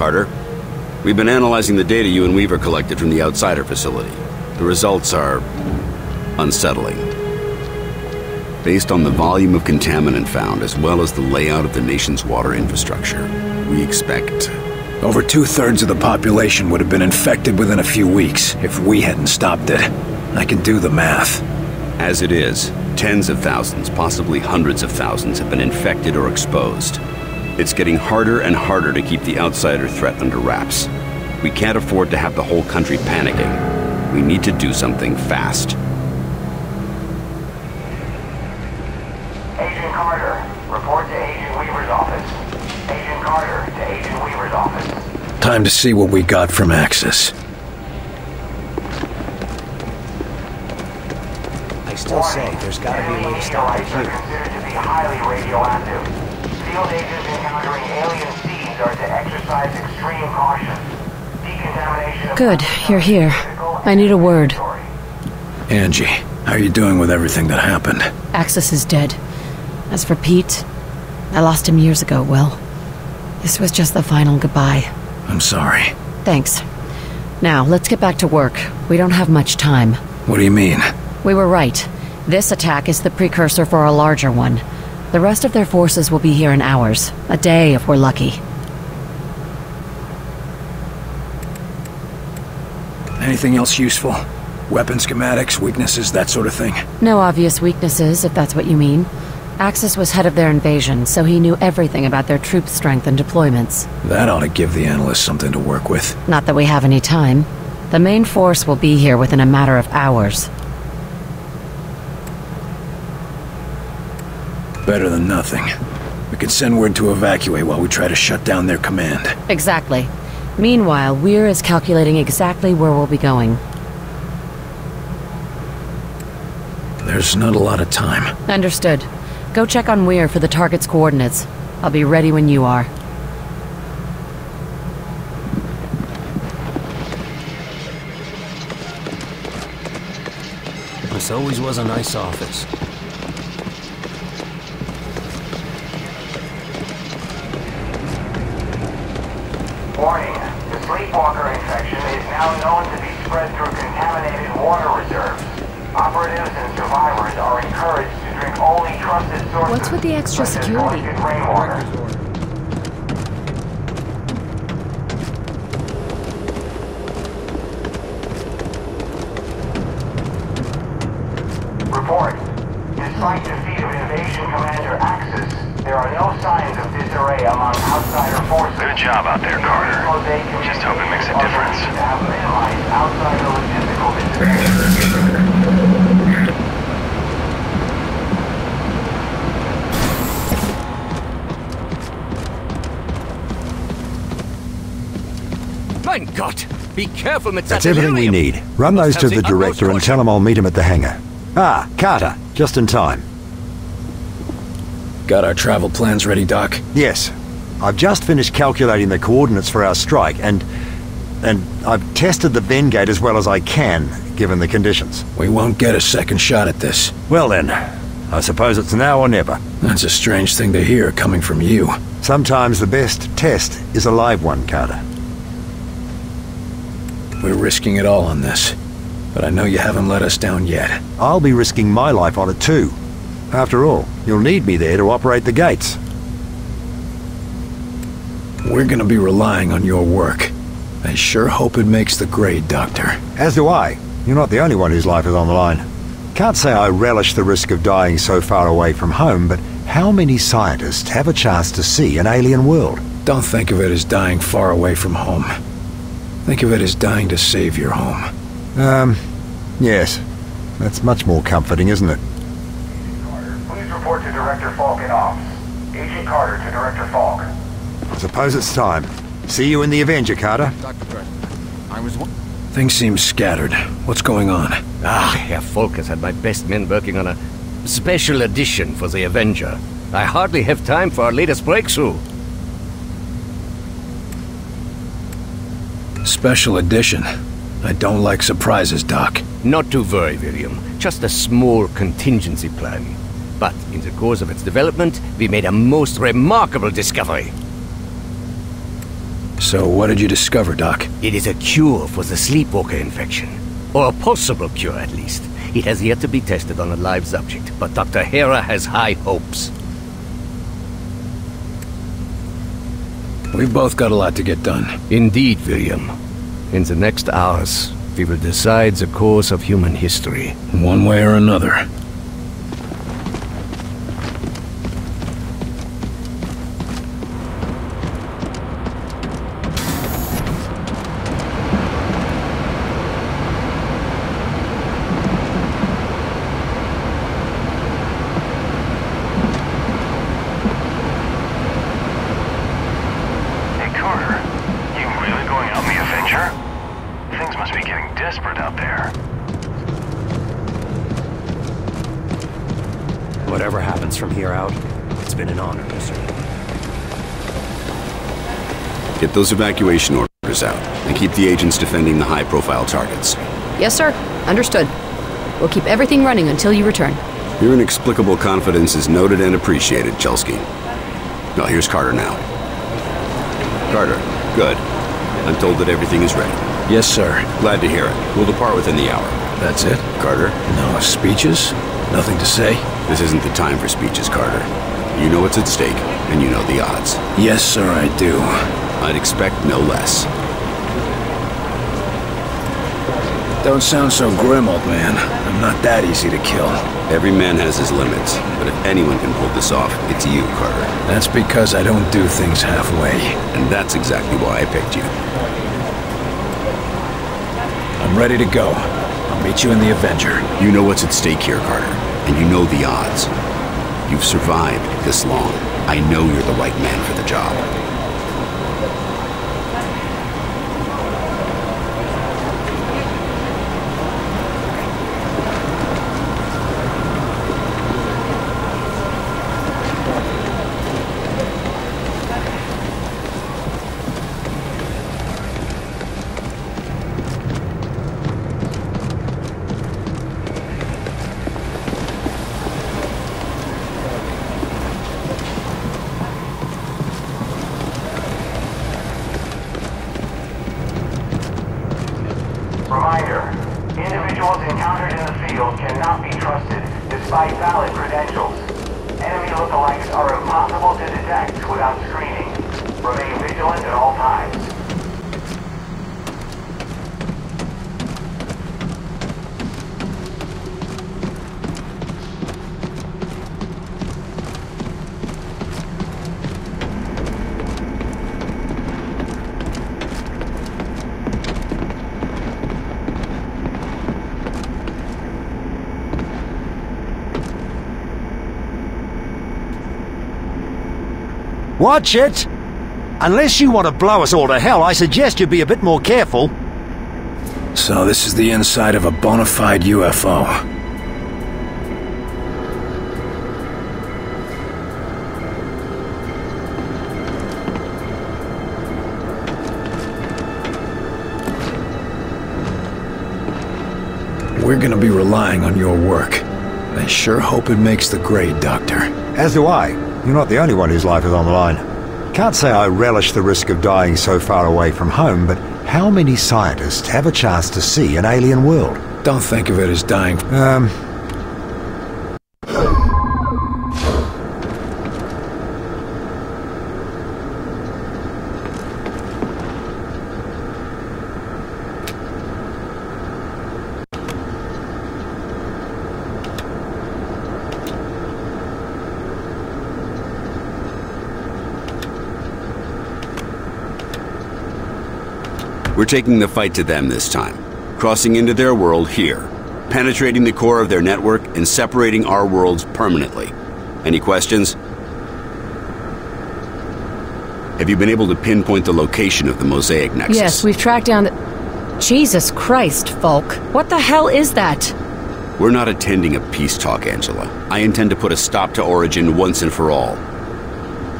Carter, we've been analyzing the data you and Weaver collected from the Outsider facility. The results are unsettling. Based on the volume of contaminant found, as well as the layout of the nation's water infrastructure, we expect... Over 2/3 of the population would have been infected within a few weeks if we hadn't stopped it. I can do the math. As it is, tens of thousands, possibly hundreds of thousands, have been infected or exposed. It's getting harder and harder to keep the outsider threat under wraps. We can't afford to have the whole country panicking. We need to do something fast. Agent Carter, report to Agent Weaver's office. Agent Carter to Agent Weaver's office. Time to see what we got from Axis. I still say there's gotta be a way to stop the are considered to be highly radioactive. Field agents encountering alien seeds are to exercise extreme caution. Decontamination... Good, you're here. I need a word. Angie, how are you doing with everything that happened? Axis is dead. As for Pete, I lost him years ago, Will. This was just the final goodbye. I'm sorry. Thanks. Now, let's get back to work. We don't have much time. What do you mean? We were right. This attack is the precursor for a larger one. The rest of their forces will be here in hours. A day, if we're lucky. Anything else useful? Weapon schematics, weaknesses, that sort of thing? No obvious weaknesses, if that's what you mean. Axis was head of their invasion, so he knew everything about their troop strength and deployments. That ought to give the analysts something to work with. Not that we have any time. The main force will be here within a matter of hours. Better than nothing. We could send word to evacuate while we try to shut down their command. Exactly. Meanwhile, Weir is calculating exactly where we'll be going. There's not a lot of time. Understood. Go check on Weir for the target's coordinates. I'll be ready when you are. This always was a nice office. Warning, the sleepwalker infection is now known to be spread through contaminated water reserves. Operatives and survivors are encouraged to drink only trusted sources. What's with the extra security? Rainwater. Report. Despite defeat of invasion commander Axis, there are no signs of disarray among outsider forces. Good job out there, Carter. Just hope it makes a difference. Mein Gott! Be careful, Mr. That's everything we need. Run those to the director and tell him I'll meet him at the hangar. Ah, Carter, just in time. Got our travel plans ready, Doc? Yes. I've just finished calculating the coordinates for our strike, and I've tested the Ven gate as well as I can, given the conditions. We won't get a second shot at this. Well then, I suppose it's now or never. That's a strange thing to hear coming from you. Sometimes the best test is a live one, Carter. We're risking it all on this, but I know you haven't let us down yet. I'll be risking my life on it too. After all, you'll need me there to operate the gates. We're gonna be relying on your work. I sure hope it makes the grade, Doctor. As do I. You're not the only one whose life is on the line. Can't say I relish the risk of dying so far away from home, but how many scientists have a chance to see an alien world? Don't think of it as dying far away from home. Think of it as dying to save your home. Yes. That's much more comforting, isn't it? Carter, please report to Director Falk in office. Agent Carter to Director Falk. I suppose it's time. See you in the Avenger, Carter. Dr. Brett, I was... Things seem scattered. What's going on? Herr Falk has had my best men working on a special edition for the Avenger. I hardly have time for our latest breakthrough. Special edition. I don't like surprises, Doc. Not to worry, William. Just a small contingency plan. But in the course of its development, we made a most remarkable discovery. So what did you discover, Doc? It is a cure for the sleepwalker infection. Or a possible cure, at least. It has yet to be tested on a live subject, but Dr. Hera has high hopes. We've both got a lot to get done. Indeed, William. In the next hours, we will decide the course of human history. One way or another. Whatever happens from here out, it's been an honor, mister. Get those evacuation orders out, and keep the agents defending the high-profile targets. Yes, sir. Understood. We'll keep everything running until you return. Your inexplicable confidence is noted and appreciated, Chelsky. Well, here's Carter now. Carter, good. I'm told that everything is ready. Yes, sir. Glad to hear it. We'll depart within the hour. That's it? Carter? No speeches? Nothing to say? This isn't the time for speeches, Carter. You know what's at stake, and you know the odds. Yes, sir, I do. I'd expect no less. Don't sound so grim, old man. I'm not that easy to kill. Every man has his limits, but if anyone can pull this off, it's you, Carter. That's because I don't do things halfway. And that's exactly why I picked you. I'm ready to go. I'll meet you in the Avenger. You know what's at stake here, Carter, and you know the odds. You've survived this long. I know you're the right man for the job. Reminder, individuals encountered in the field cannot be trusted despite valid credentials. Enemy lookalikes are impossible to detect without screening. Remain vigilant at all times. Watch it! Unless you want to blow us all to hell, I suggest you be a bit more careful. So this is the inside of a bona fide UFO. We're gonna be relying on your work. I sure hope it makes the grade, Doctor. As do I. You're not the only one whose life is on the line. Can't say I relish the risk of dying so far away from home, but how many scientists have a chance to see an alien world? Don't think of it as dying. We're taking the fight to them this time, crossing into their world here, penetrating the core of their network and separating our worlds permanently. Any questions? Have you been able to pinpoint the location of the Mosaic Nexus? Yes, we've tracked down the... Jesus Christ, Falk. What the hell is that? We're not attending a peace talk, Angela. I intend to put a stop to Origin once and for all.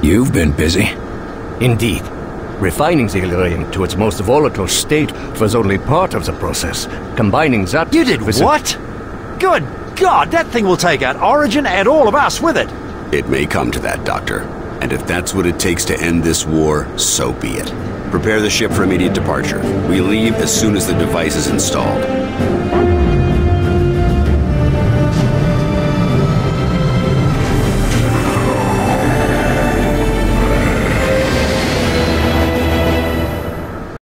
You've been busy. Indeed. Refining the Illyrian to its most volatile state was only part of the process. Combining that... You did what? Good God, that thing will take out Origin and all of us with it. It may come to that, Doctor. And if that's what it takes to end this war, so be it. Prepare the ship for immediate departure. We leave as soon as the device is installed.